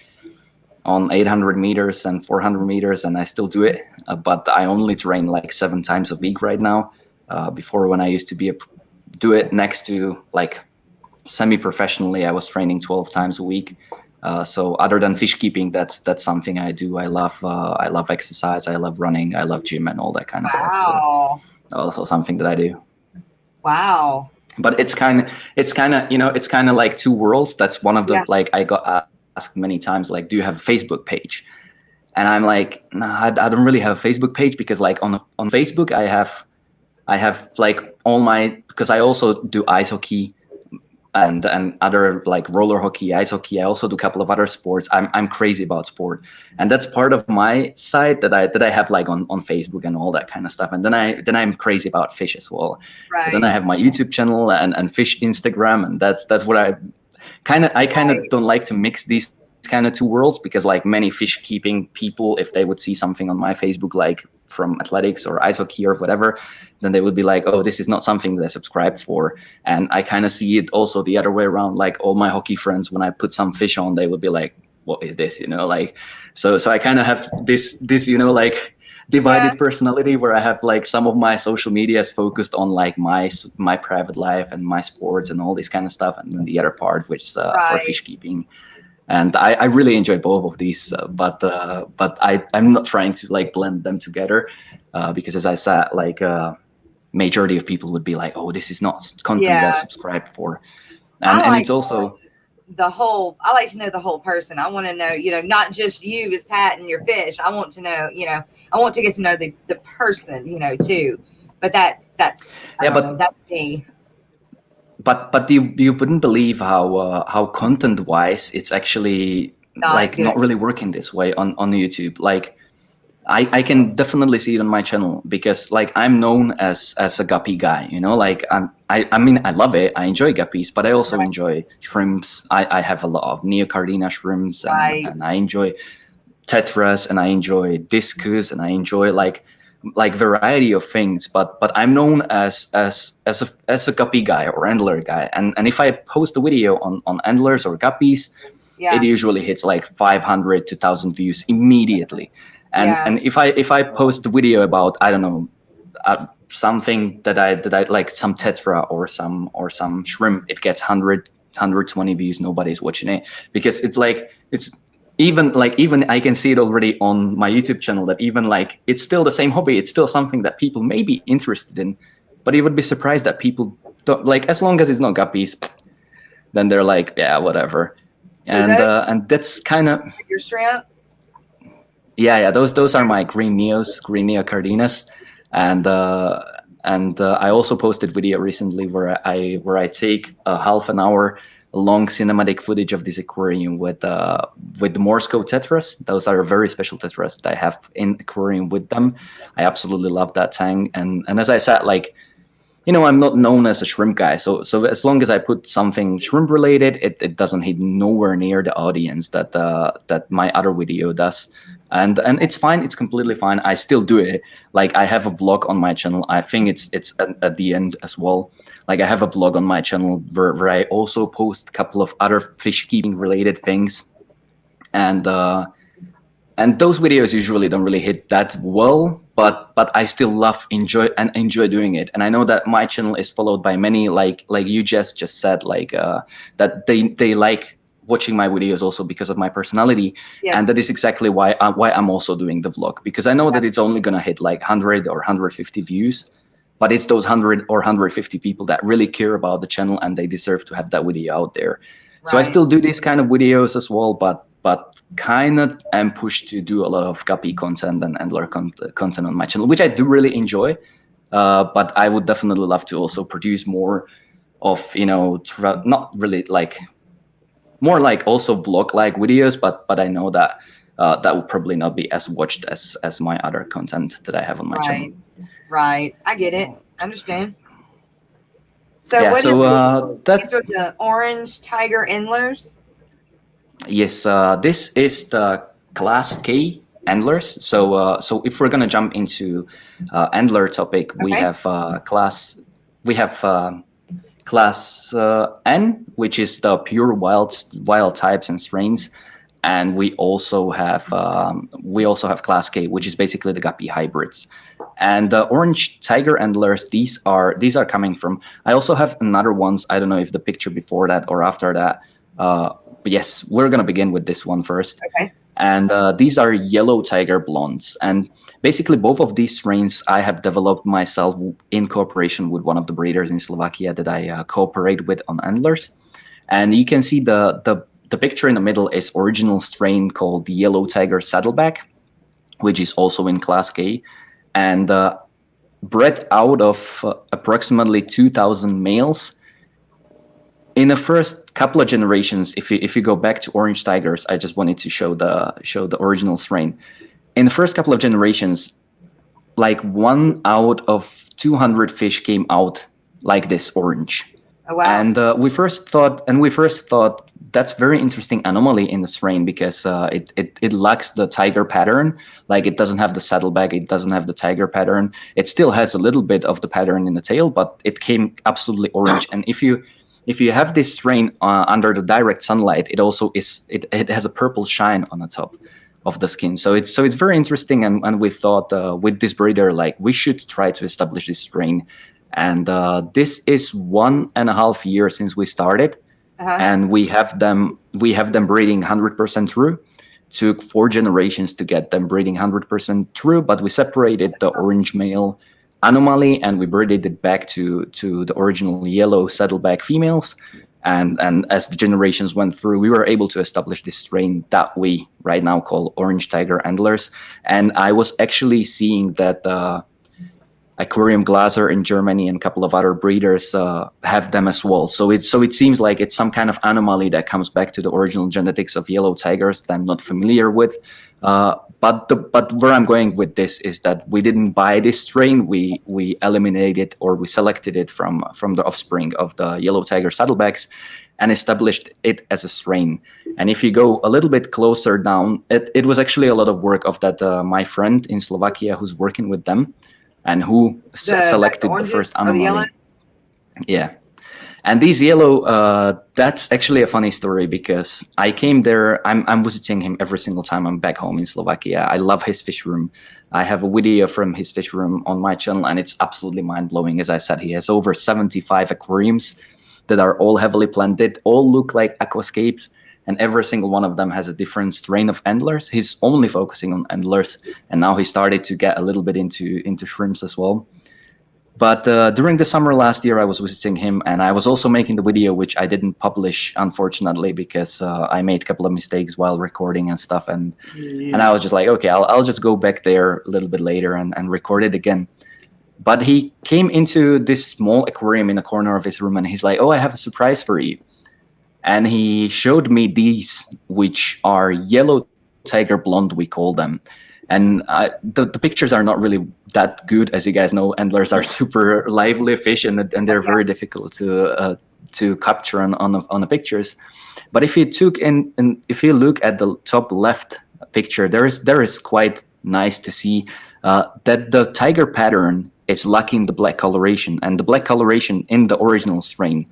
on 800 meters and 400 meters, and I still do it. But I only train like 7 times a week right now. Before, when I used to do it next to like semi-professionally, I was training 12 times a week. So other than fish keeping, that's something I do. I love exercise. I love running. I love gym and all that kind of stuff. So also something that I do. Wow. But it's kind of like 2 worlds. That's one of the like I got asked many times, like, do you have a Facebook page? And I'm like, nah, I don't really have a Facebook page because like on Facebook I have like all my, because I also do ice hockey and other like roller hockey, ice hockey. I also do a couple of other sports. I'm crazy about sport, and that's part of my side that I have like on Facebook and all that kind of stuff. And then I'm crazy about fish as well. Right. So then I have my YouTube channel and fish Instagram, and that's what I kind of don't like to mix these kind of 2 worlds, because like many fish keeping people, if they would see something on my Facebook like from athletics or ice hockey or whatever, then they would be like, oh, this is not something that I subscribe for. And I kind of see it also the other way around. Like all my hockey friends, when I put some fish on, they would be like, what is this? Like, so I kind of have this, like divided personality where I have like some of my social media is focused on like my private life and my sports and all this kind of stuff. And then the other part, which is for fish keeping. And I really enjoy both of these, but I'm not trying to like blend them together, because as I said, like majority of people would be like, oh, this is not content that I subscribe for, and it's also I like to know the whole person. I want to know, not just you as Pat and your fish. I want to know, I want to get to know the person, too. But that's me. But you wouldn't believe how content wise it's actually not really working this way on YouTube. Like I can definitely see it on my channel, because like I'm known as a guppy guy, like I mean I love it. I enjoy guppies, but I also enjoy shrimps. I have a lot of neocardina shrimps, and I enjoy tetras, and I enjoy discus, and I enjoy like variety of things, but I'm known as a guppy guy or Endler guy, and if I post a video on Endlers or guppies, it usually hits like 500 to 1,000 views immediately. And if I post a video about, I don't know, something that I like, some tetra or some shrimp, it gets 120 views. Nobody's watching it, because it's like even I can see it already on my YouTube channel that even like it's still the same hobby. It's still something that people may be interested in, but you would be surprised that people don't like, as long as it's not guppies, then they're like, yeah, whatever. So those and that's kind of are your shrimp. yeah. Those are my green neocardinas, and I also posted video recently where I take a half an hour long cinematic footage of this aquarium with the Morse code tetras. Those are very special tetras that I have in aquarium with them. I absolutely love that tank, and as I said, like, you know, I'm not known as a shrimp guy, so as long as I put something shrimp related, it doesn't hit nowhere near the audience that that my other video does, and it's fine, it's completely fine. I still do it. Like, I have a vlog on my channel. I think it's at the end as well. Like, I have a vlog on my channel where I also post a couple of other fish keeping related things, and those videos usually don't really hit that well, but I still enjoy doing it. And I know that my channel is followed by many, like you just said, like that they like watching my videos also because of my personality. Yes. And that is exactly why I'm also doing the vlog, because I know that it's only gonna hit like 100 or 150 views, but it's those 100 or 150 people that really care about the channel and they deserve to have that video out there. Right. So I still do these kind of videos as well, but kind of am pushed to do a lot of Guppy content and Endler content on my channel, which I do really enjoy. But I would definitely love to also produce more of, you know, not really like, more like also vlog-like videos, but I know that that would probably not be as watched as my other content that I have on my channel. Right. I get it. I understand. So yeah, these are the orange tiger endlers? Yes, this is the Class K Endlers. So if we're gonna jump into Endler topic, we have class N, which is the pure wild types and strains, and we also have Class K, which is basically the Guppy hybrids. And the orange tiger endlers, these are coming from. I also have another ones. I don't know if the picture before that or after that. But yes, we're gonna begin with this one first. Okay. And these are yellow tiger blondes, and basically both of these strains I have developed myself in cooperation with one of the breeders in Slovakia that I cooperate with on Endlers. And you can see the picture in the middle is original strain called the yellow tiger saddleback, which is also in Class K, and bred out of approximately 2,000 males. In the first couple of generations, if you go back to orange tigers, I just wanted to show the original strain. In the first couple of generations, like 1 out of 200 fish came out like this orange. Oh, wow. And we first thought that's very interesting anomaly in the strain, because it lacks the tiger pattern. Like, it doesn't have the saddleback, it doesn't have the tiger pattern. It still has a little bit of the pattern in the tail, but it came absolutely orange. And if you have this strain under the direct sunlight, it also it has a purple shine on the top of the skin. So it's very interesting, and we thought with this breeder, like, we should try to establish this strain. And this is 1.5 years since we started, and we have them breeding 100% true. Took 4 generations to get them breeding 100% true, but we separated the orange male anomaly and we breeded it back to the original yellow saddleback females. And as the generations went through, we were able to establish this strain that we right now call orange tiger endlers. And I was actually seeing that Aquarium Glaser in Germany and a couple of other breeders have them as well. So it seems like it's some kind of anomaly that comes back to the original genetics of yellow tigers that I'm not familiar with. But where I'm going with this is that we didn't buy this strain. We eliminated, or we selected it from the offspring of the yellow tiger saddlebacks and established it as a strain. And if you go a little bit closer down, it was actually a lot of work of that my friend in Slovakia who's working with them and who selected the first anomaly. Yeah. And these yellow, that's actually a funny story, because I came there, I'm visiting him every single time I'm back home in Slovakia. I love his fish room. I have a video from his fish room on my channel, and it's absolutely mind-blowing. As I said, he has over 75 aquariums that are all heavily planted, all look like aquascapes, and every single one of them has a different strain of endlers. He's only focusing on endlers, and now he started to get a little bit into shrimps as well. But during the summer last year, I was visiting him, and I was also making the video, which I didn't publish, unfortunately, because I made a couple of mistakes while recording and stuff. And I was just like, okay, I'll just go back there a little bit later and record it again. But he came into this small aquarium in the corner of his room, and he's like, oh, I have a surprise for you. And he showed me these, which are yellow tiger blonde, we call them. And the pictures are not really that good, as you guys know. Endlers are super lively fish, and they're very difficult to capture on the pictures. But if you if you look at the top left picture, there is quite nice to see that the tiger pattern is lacking the black coloration, and the black coloration in the original strain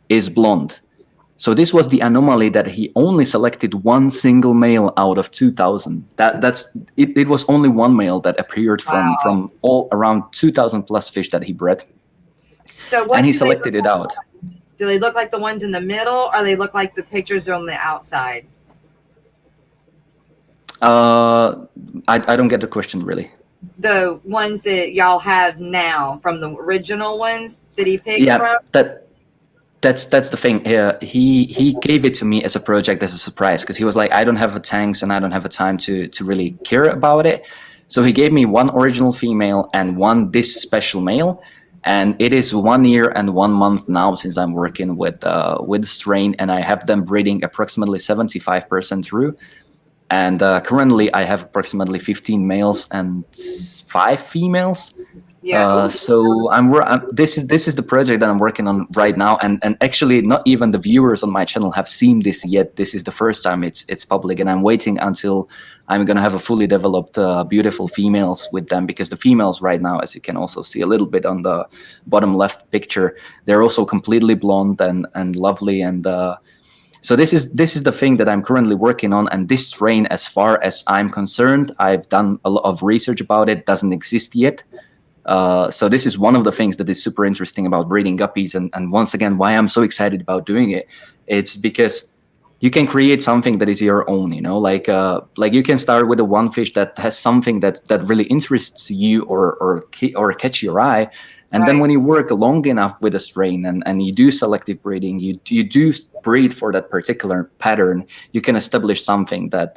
is blonde. So this was the anomaly, that he only selected one single male out of 2,000. It was only one male that appeared from all around 2,000 plus fish that he bred. So what and he selected it out. Do they look like the ones in the middle, or they look like the pictures on the outside? I don't get the question really. The ones that y'all have now from the original ones that he picked from? That's the thing. He gave it to me as a project, as a surprise, because he was like, I don't have the tanks and I don't have the time to really care about it. So he gave me one original female and one this special male, and it is 1 year and 1 month now since I'm working with the strain, and I have them breeding approximately 75% through. And currently I have approximately 15 males and 5 females. Yeah. So this is the project that I'm working on right now, and actually not even the viewers on my channel have seen this yet. This is the first time it's public, and I'm waiting until I'm gonna have a fully developed beautiful females with them, because the females right now, as you can also see a little bit on the bottom left picture, they're also completely blonde and lovely. And so this is the thing that I'm currently working on. And this strain, as far as I'm concerned, I've done a lot of research about it, doesn't exist yet. So this is one of the things that is super interesting about breeding guppies, and once again, why I'm so excited about doing it. It's because you can create something that is your own, like you can start with a one fish that has something that really interests you or catch your eye, and then when you work long enough with a strain and you do selective breeding, you do breed for that particular pattern, you can establish something that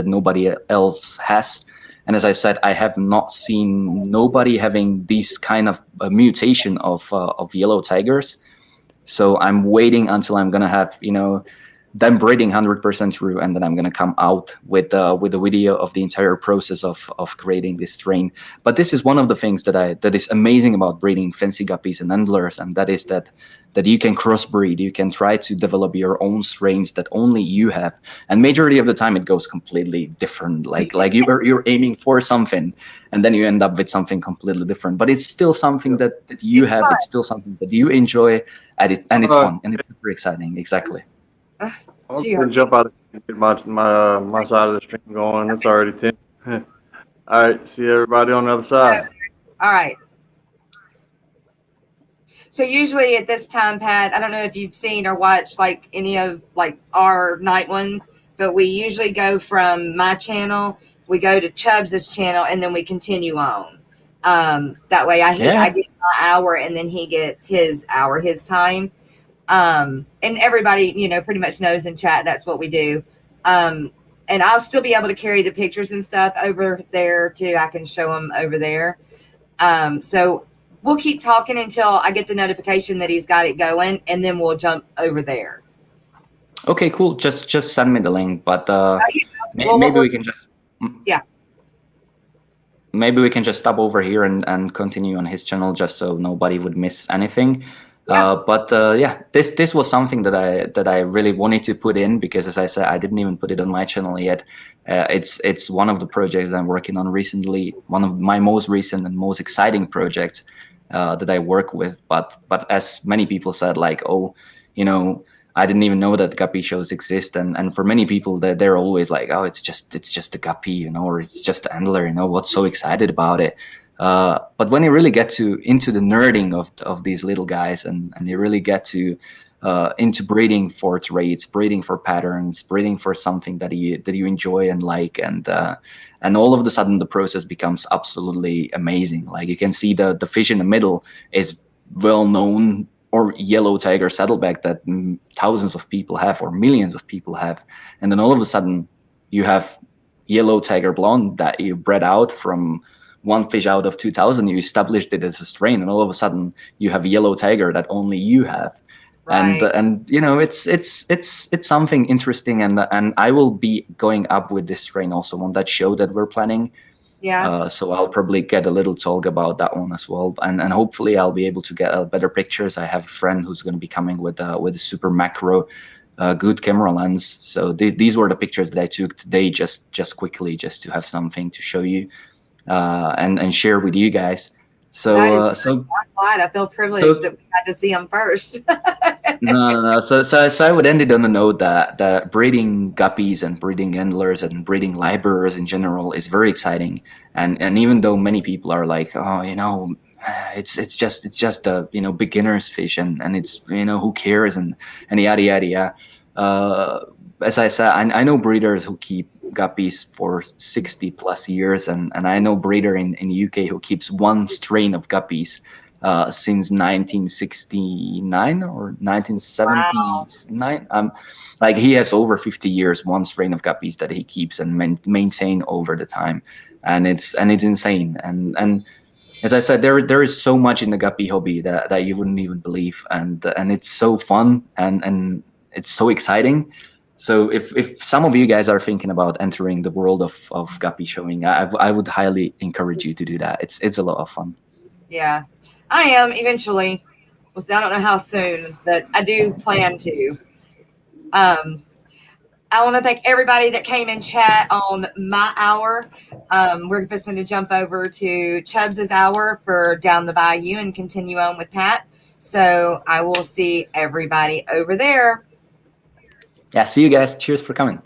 nobody else has. And as I said, I have not seen nobody having this kind of mutation of yellow tigers. So I'm waiting until I'm gonna have them breeding 100% through, and then I'm gonna come out with a video of the entire process of creating this strain. But this is one of the things that is amazing about breeding fancy guppies and endlers, and that is that you can crossbreed. You can try to develop your own strains that only you have, and majority of the time it goes completely different. Like you're aiming for something, and then you end up with something completely different. But it's still something that you have. It's still something that you enjoy, and it's fun, and it's super exciting. Exactly. I'm gonna jump out and get my side of the stream going. It's already 10. All right, see everybody on the other side. All right. So usually at this time, Pat, I don't know if you've seen or watched like any of like our night ones, but we usually go from my channel, we go to Chubz's channel, and then we continue on. That way I get my hour, and then he gets his hour, his time. And everybody, pretty much knows in chat that's what we do. And I'll still be able to carry the pictures and stuff over there too. I can show them over there. So we'll keep talking until I get the notification that he's got it going, and then we'll jump over there. Okay, cool. Just send me the link, but maybe we can just maybe we can just stop over here and continue on his channel, just so nobody would miss anything. This was something that I really wanted to put in, because, as I said, I didn't even put it on my channel yet. It's one of the projects that I'm working on recently, one of my most recent and most exciting projects that I work with. But as many people said, like, I didn't even know that guppy shows exist, and for many people they're always like, oh, it's just a guppy, or it's just Endler, what's so excited about it? But when you really get into the nerding of these little guys, and you really get to into breeding for traits, breeding for patterns, breeding for something that you enjoy and like, and all of a sudden the process becomes absolutely amazing. Like you can see the fish in the middle is well known, or yellow tiger saddleback that thousands of people have, or millions of people have, and then all of a sudden you have yellow tiger blonde that you bred out from one fish out of 2,000. You established it as a strain, and all of a sudden you have yellow tiger that only you have. Right. And you know, it's something interesting, and I will be going up with this strain also on that show that we're planning. Yeah. So I'll probably get a little talk about that one as well, and hopefully I'll be able to get better pictures. I have a friend who's going to be coming with a super macro good camera lens. So these were the pictures that I took today, just quickly, just to have something to show you and share with you guys. So I'm glad. I feel privileged that we got to see them first. No. So I would end it on the note that breeding guppies and breeding endlers and breeding librers in general is very exciting. And even though many people are like, oh, you know, it's just a, you know, beginner's fish, and it's, you know, who cares, and yada yada yada. As I said, I know breeders who keep guppies for 60 plus years, and I know breeder in UK who keeps one strain of guppies since 1969 or 1979. Wow. Like he has over 50 years, one strain of guppies that he keeps and maintain over the time, and it's insane. And as I said, there is so much in the guppy hobby that you wouldn't even believe, and it's so fun and it's so exciting. So if some of you guys are thinking about entering the world of guppy showing, I would highly encourage you to do that. It's a lot of fun. Yeah, I am eventually. Well, I don't know how soon, but I do plan to. I want to thank everybody that came in chat on my hour. We're just going to jump over to Chubz's hour for Down the Bayou and continue on with Pat. So I will see everybody over there. Yeah, see you guys. Cheers for coming.